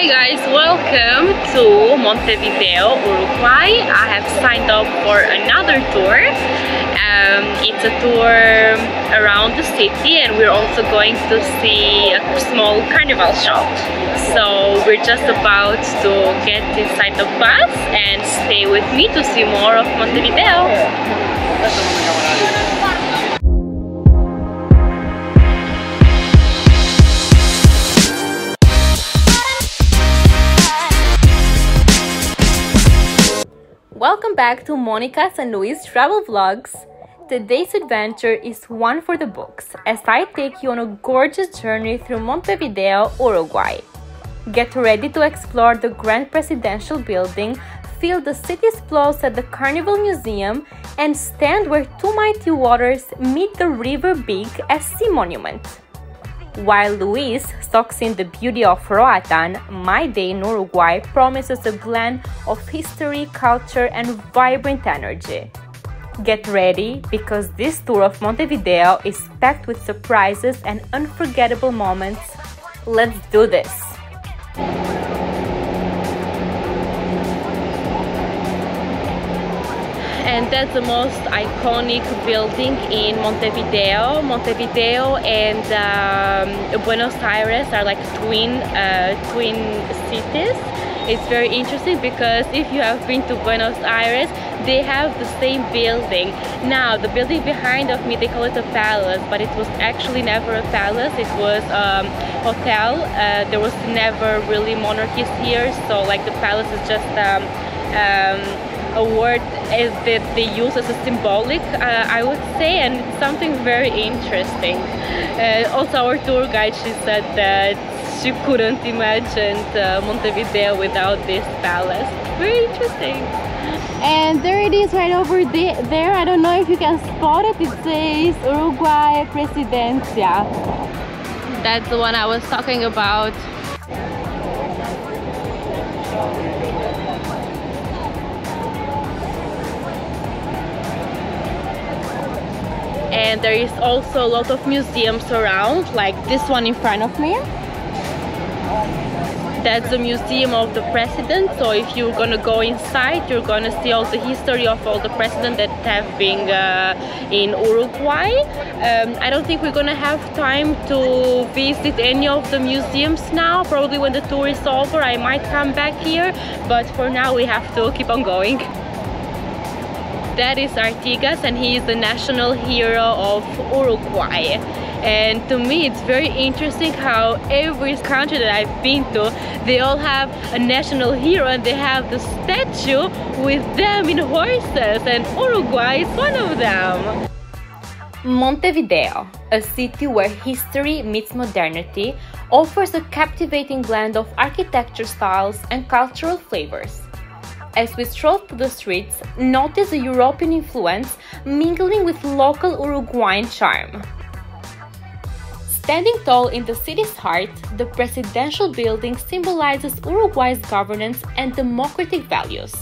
guys, welcome to Montevideo, Uruguay. I have signed up for another tour. It's a tour around the city, and we're also going to see a small carnival shop. So we're just about to get inside the bus and stay with me to see more of Montevideo. Welcome back to Monika and Luis travel vlogs. Today's adventure is one for the books as I take you on a gorgeous journey through Montevideo, Uruguay. Get ready to explore the Grand Presidential Building, feel the city's pulse at the Carnival Museum, and stand where two mighty waters meet the River Big as sea monument. While Luis soaks in the beauty of Roatan, my day in Uruguay promises a blend of history, culture, and vibrant energy. Get ready, because this tour of Montevideo is packed with surprises and unforgettable moments. Let's do this! And that's the most iconic building in Montevideo. Montevideo and Buenos Aires are like twin cities. It's very interesting because if you have been to Buenos Aires, they have the same building. Now, the building behind of me, they call it a palace, but it was actually never a palace. It was a hotel. There was never really monarchies here, so like the palace is just a word that they use as a symbolic, I would say, and it's something very interesting. Also, our tour guide, she said that she couldn't imagine Montevideo without this palace. Very interesting. And there it is right over there. I don't know if you can spot it. It says Uruguay Presidencia. That's the one I was talking about. And there is also a lot of museums around, like this one in front of me. That's the museum of the president, so if you're gonna go inside, you're gonna see all the history of all the presidents that have been in Uruguay. I don't think we're gonna have time to visit any of the museums now. Probably when the tour is over, I might come back here, but for now we have to keep on going. That is Artigas, and he is the national hero of Uruguay. And to me, it's very interesting how every country that I've been to, they all have a national hero, and they have the statue with them in horses, and Uruguay is one of them. Montevideo, a city where history meets modernity, offers a captivating blend of architecture styles and cultural flavors. As we stroll through the streets, notice the European influence mingling with local Uruguayan charm. Standing tall in the city's heart, the presidential building symbolizes Uruguay's governance and democratic values.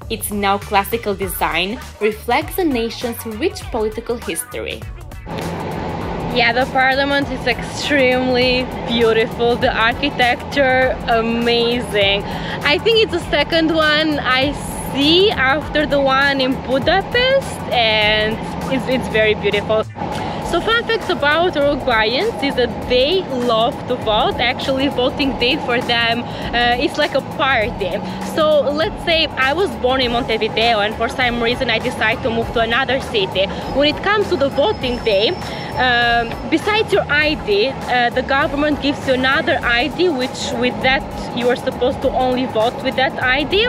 Its neoclassical design reflects the nation's rich political history. Yeah, the parliament is extremely beautiful. The architecture, amazing. I think it's the second one I see after the one in Budapest, and it's very beautiful. So fun facts about Uruguayans is that they love to vote. Actually, voting day for them is like a party. So let's say I was born in Montevideo and for some reason I decide to move to another city. When it comes to the voting day, besides your ID, the government gives you another ID, which with that you are supposed to only vote with that ID.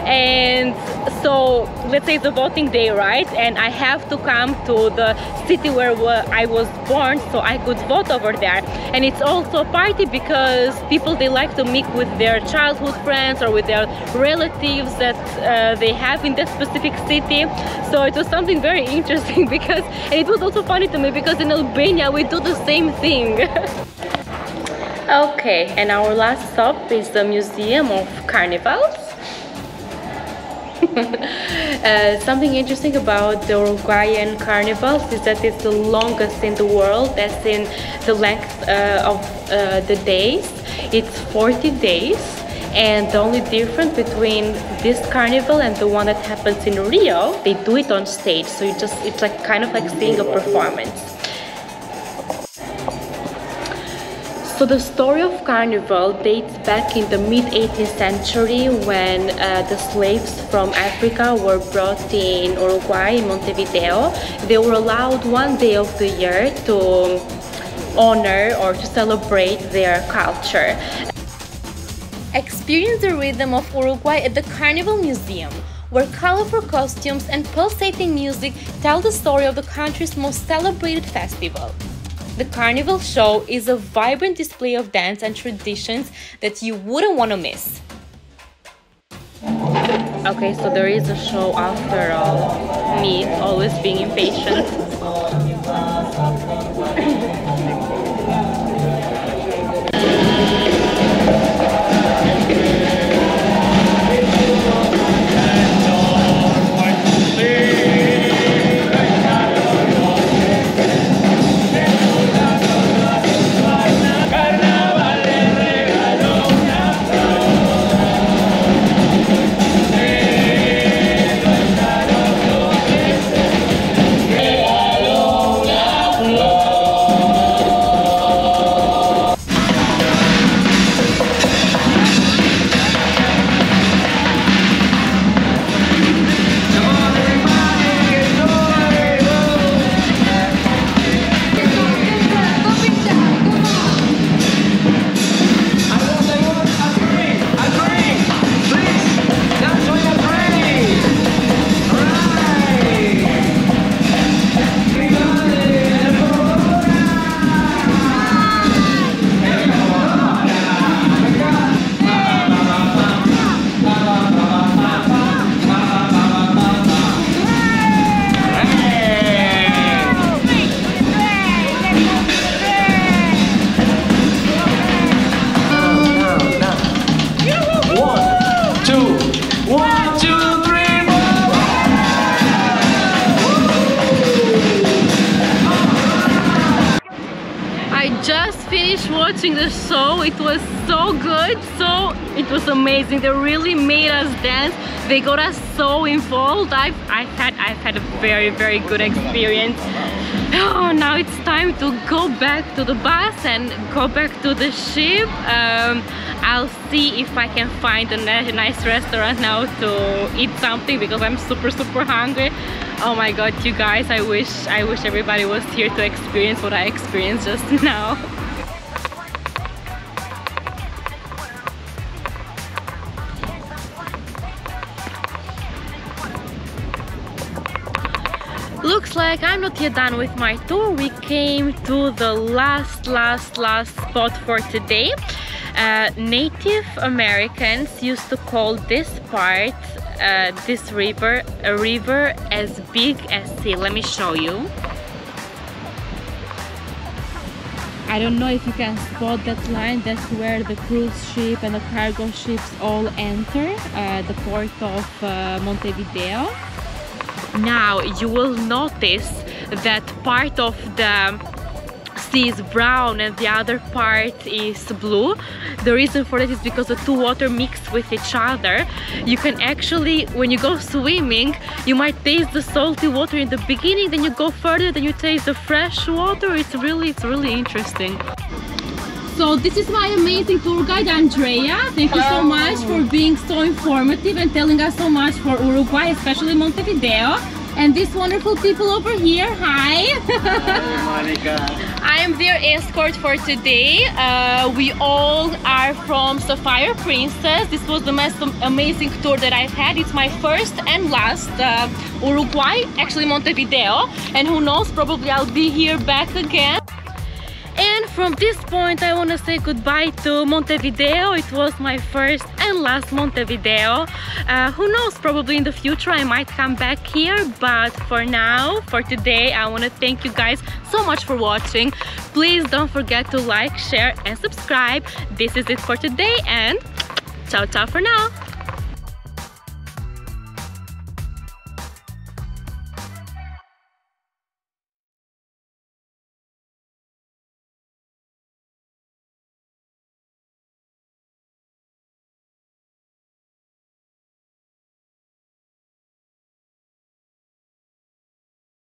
And so let's say it's the voting day, right? And I have to come to the city where I was born so I could vote over there. And it's also a party because people, they like to meet with their childhood friends or with their relatives that they have in that specific city. So it was something very interesting because, and it was also funny to me because in Albania we do the same thing. Okay, and our last stop is the Museum of Carnivals. Something interesting about the Uruguayan carnivals is that it's the longest in the world, as in the length of the days. It's 40 days, and the only difference between this carnival and the one that happens in Rio, they do it on stage, so it's like kind of like seeing a performance. So the story of Carnival dates back in the mid-18th century when the slaves from Africa were brought in Uruguay, in Montevideo. They were allowed one day of the year to honor or to celebrate their culture. Experience the rhythm of Uruguay at the Carnival Museum, where colorful costumes and pulsating music tell the story of the country's most celebrated festival. The Carnival show is a vibrant display of dance and traditions that you wouldn't want to miss. Okay, so there is a show after all. Me, always being impatient. Watching the show, it was so good, it was amazing. They really made us dance. They got us so involved. I've had a very good experience. Oh, now it's time to go back to the bus and go back to the ship. I'll see if I can find a nice restaurant now to eat something, because I'm super hungry. Oh my god, you guys, I wish everybody was here to experience what I experienced just now. Looks like I'm not yet done with my tour. We came to the last spot for today. Native Americans used to call this part, this river, a river as big as sea. Let me show you. I don't know if you can spot that line. That's where the cruise ship and the cargo ships all enter the port of Montevideo. Now you will notice that part of the sea is brown and the other part is blue. The reason for that is because the two water mix with each other. You can actually, when you go swimming, you might taste the salty water in the beginning, then you go further, then you taste the fresh water. It's really interesting. So this is my amazing tour guide, Andrea. Thank you so much for being so informative and telling us so much for Uruguay, especially Montevideo. And these wonderful people over here, hi! Hi, Monika. I am their escort for today. We all are from Sapphire Princess. This was the most amazing tour that I've had. It's my first and last Uruguay, actually Montevideo. And who knows, probably I'll be here back again. And from this point I want to say goodbye to Montevideo. It was my first and last Montevideo. Who knows, probably in the future I might come back here, but for now, for today, I want to thank you guys so much for watching. Please don't forget to like, share and subscribe. This is it for today, and ciao for now.